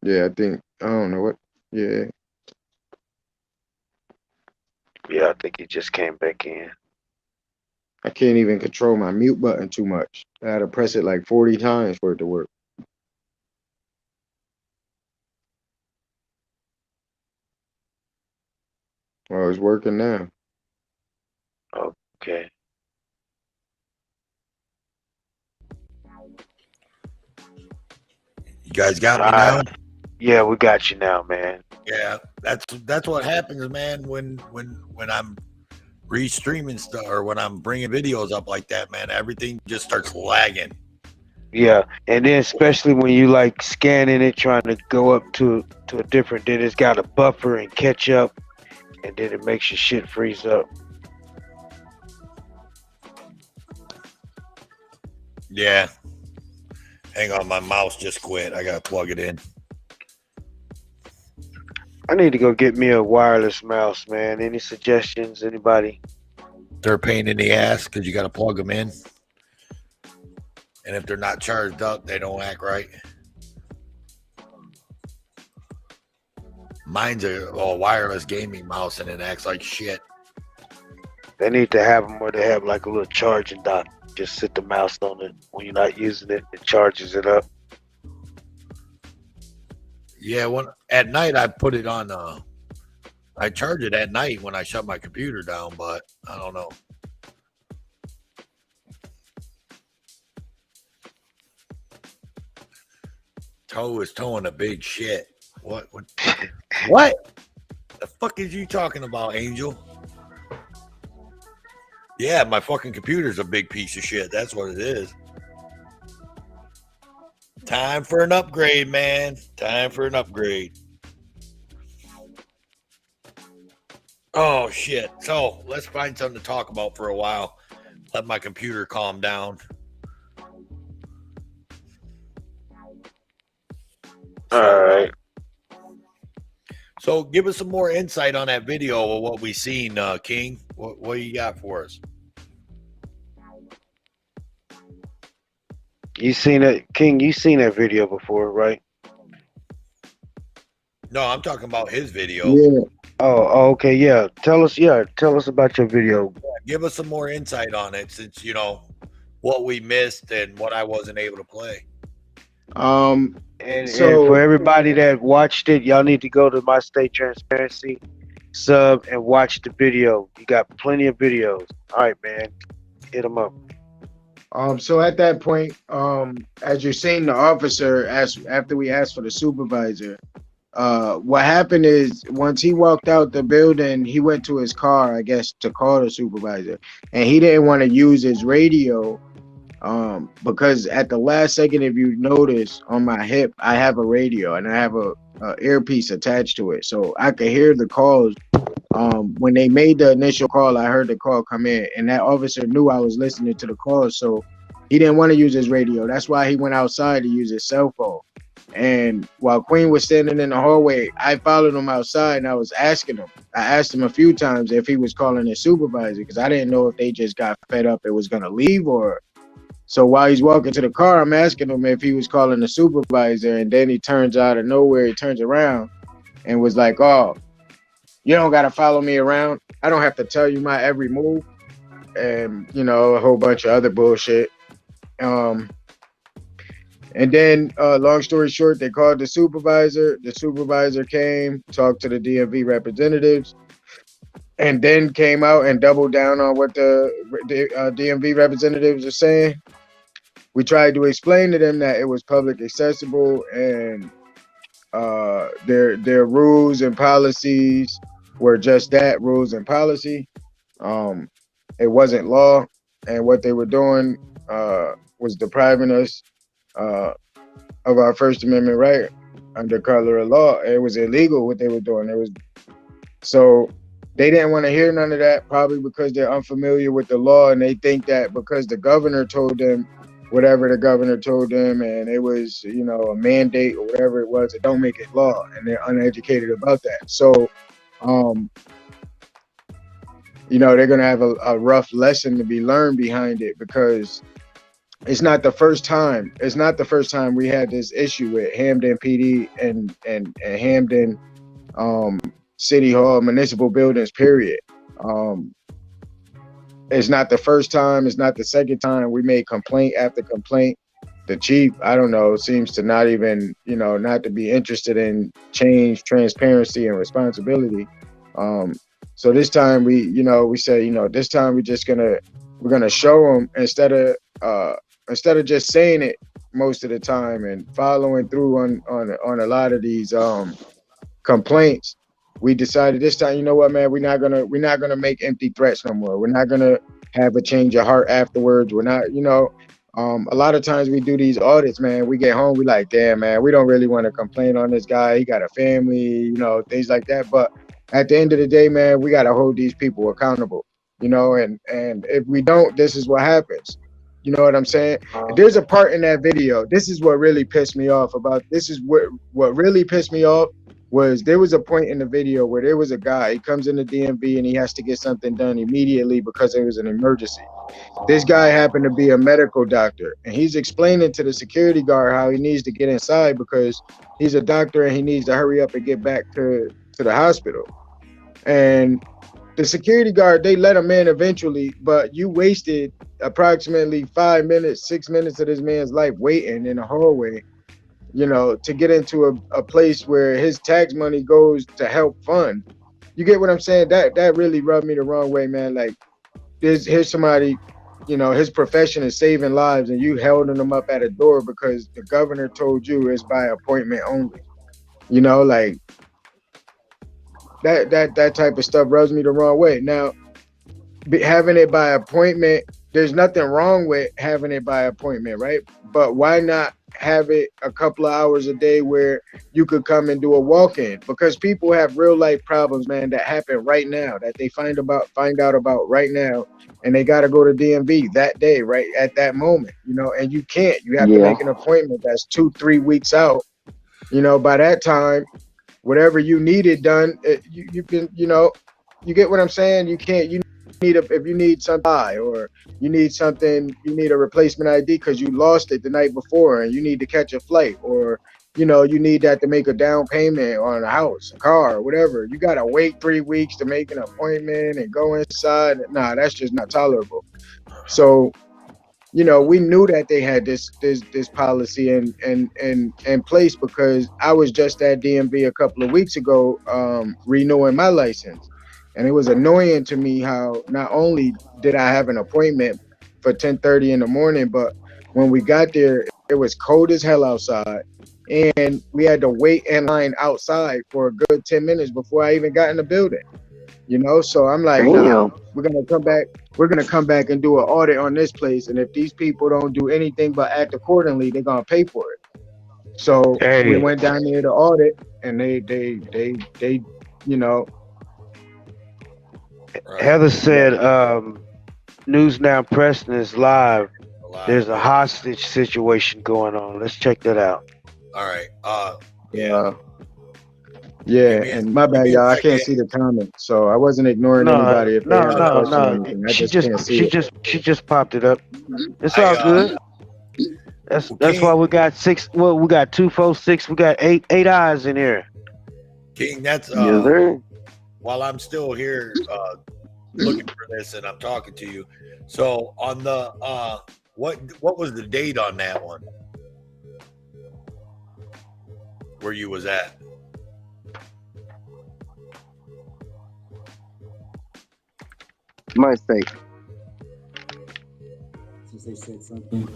Yeah, I think I don't know what. Yeah, Yeah, I think he just came back in. I can't even control my mute button too much. I had to press it like 40 times for it to work. Well, it's working now. Okay. You guys got me Ah, now? yeah, we got you now, man. Yeah, that's what happens, man. When I'm restreaming stuff or when I'm bringing videos up like that, man, everything just starts lagging. Yeah, and then especially when you like scanning it, trying to go up to a different, then it's got to buffer and catch up, and then it makes your shit freeze up. Yeah, hang on, my mouse just quit. I gotta plug it in. I need to go get me a wireless mouse, man. Any suggestions? Anybody? They're a pain in the ass because you got to plug them in, and if they're not charged up, they don't act right. Mine's a wireless gaming mouse, and it acts like shit. They need to have them where they have like a little charging dock. Just sit the mouse on it when you're not using it. It charges it up. Yeah, when at night I put it on. I charge it at night when I shut my computer down, but I don't know. Toe is towing a big shit. What? What? The fuck is you talking about, Angel? Yeah, my fucking computer's a big piece of shit. That's what it is. Time for an upgrade, man. Time for an upgrade. Oh shit. So let's find something to talk about for a while. Let my computer calm down. All So right. so give us some more insight on that video of what we seen, King. What you got for us? You seen it, King? You seen that video before, right? No, I'm talking about his video. Yeah. Okay, yeah. Tell us about your video. Give us some more insight on it since what we missed and what I wasn't able to play. Um. And for So everybody that watched it, y'all need to go to my State Transparency sub and watch the video. You got plenty of videos. All right, man. Hit them up. So at that point, as you're seeing the officer ask after we asked for the supervisor, what happened is once he walked out the building, he went to his car, I guess, to call the supervisor, and he didn't want to use his radio. Because at the last second, if you notice on my hip, I have a radio and I have a earpiece attached to it, so I could hear the calls. When they made the initial call, I heard the call come in, and that officer knew I was listening to the call, so he didn't want to use his radio. That's why he went outside to use his cell phone. And while Queen was standing in the hallway, I followed him outside and I was asking him. I asked him a few times if he was calling his supervisor because I didn't know if they just got fed up and was gonna leave or. So while he's walking to the car, I'm asking him if he was calling the supervisor, and then he turns out of nowhere, he turns around and was like, "Oh, you don't gotta follow me around. I don't have to tell you my every move," and a whole bunch of other bullshit. Um, and then, long story short, they called the supervisor. The supervisor came, talked to the DMV representatives, and then came out and doubled down on what the DMV representatives are saying. We tried to explain to them that it was public accessible and their rules and policies were just that, rules and policy. Um, it wasn't law, and what they were doing was depriving us uh, of our First Amendment right under color of law. It was illegal what they were doing. It was so they didn't want to hear none of that, probably because they're unfamiliar with the law and they think that because the governor told them whatever the governor told them and it was, a mandate or whatever it was, it don't make it law, and they're uneducated about that. So, um, they're gonna have a rough lesson to be learned behind it because It's not the first time. It's not the first time we had this issue with Hamden PD and Hamden um, City Hall municipal buildings. Period. Um, it's not the first time. It's not the second time. We made complaint after complaint. The chief, I don't know, seems to not even, not to be interested in change, transparency, and responsibility. Um, so this time we said, this time we're gonna show them instead of just saying it most of the time and following through on a lot of these complaints. We decided this time, you know what, man, we're not gonna make empty threats no more. We're not gonna have a change of heart afterwards. We're not, a lot of times we do these audits, man. We get home, we like, damn, man, we don't really want to complain on this guy. He got a family, things like that. But at the end of the day, man, we gotta hold these people accountable, and if we don't, this is what happens. You know what I'm saying? There's a part in that video. This is what really pissed me off what really pissed me off was there was a point in the video where there was a guy, he comes in the DMV and he has to get something done immediately because it was an emergency. This guy happened to be a medical doctor, and he's explaining to the security guard how he needs to get inside because he's a doctor and he needs to hurry up and get back to the hospital. And the security guard, they let him in eventually, but you wasted approximately 5 minutes, 6 minutes of this man's life waiting in a hallway, to get into a place where his tax money goes to help fund. You get what I'm saying? That really rubbed me the wrong way, man. Like, here's somebody, his profession is saving lives, and you holding them up at a door because the governor told you it's by appointment only. Like that type of stuff rubs me the wrong way. Now, having it by appointment, there's nothing wrong with having it by appointment, right? But why not have it a couple of hours a day where you could come and do a walk-in? Because people have real life problems, man, that happen right now, that they find out about right now, and they got to go to DMV that day, right at that moment, and you can't. You have to make an appointment that's 2-3 weeks out. By that time, whatever you needed done, you can, you get what I'm saying? You can't. If you need something, or you need a replacement ID because you lost it the night before and you need to catch a flight, or you need that to make a down payment on a house, a car, or whatever. You gotta wait 3 weeks to make an appointment and go inside. Nah, that's just not tolerable. So, we knew that they had this policy in place because I was just at DMV a couple of weeks ago renewing my license. And it was annoying to me how not only did I have an appointment for 10:30 in the morning, but when we got there, it was cold as hell outside. And we had to wait in line outside for a good 10 minutes before I even got in the building. So I'm like, nah, we're going to come back and do an audit on this place. And if these people don't do anything but act accordingly, they're going to pay for it. So we went down there to audit, and they Heather said, News Now Preston is live. There's a hostage situation going on. Let's check that out. All right. Yeah. And my bad, y'all. I can't see the comments, so I wasn't ignoring anybody. If no. She just popped it up. It's all good. That's why we got 6. Well, we got 2, 4, 6. We got eight eyes in here. King, that's while I'm still here looking for this and I'm talking to you. So on the what was the date on that one? Where you was at? My state. Since they said something.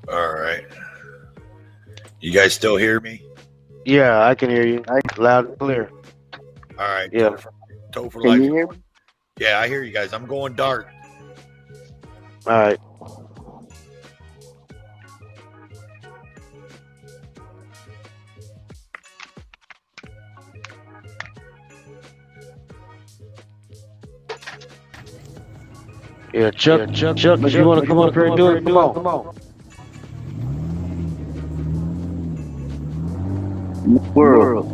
All right. You guys still hear me? Yeah, I can hear you. Loud and clear. All right. Yeah. Toe for Can life. you hear me? Yeah, I hear you guys. I'm going dark. All right. Yeah, Chuck, if you want to come up here and do it, come on. World.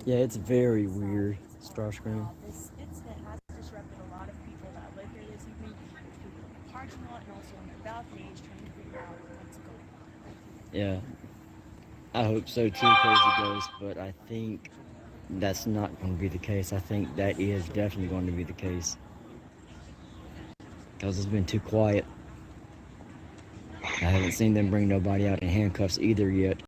Yeah, it's very weird, Starscream. This incident has disrupted a lot of people that live here this evening. There's people in the parking lot and also on their balconies trying to figure out what's going on. Yeah. I hope so too, Crazy Ghost, but I think that's not going to be the case. I think that is definitely going to be the case. Because it's been too quiet. I haven't seen them bring nobody out in handcuffs either yet.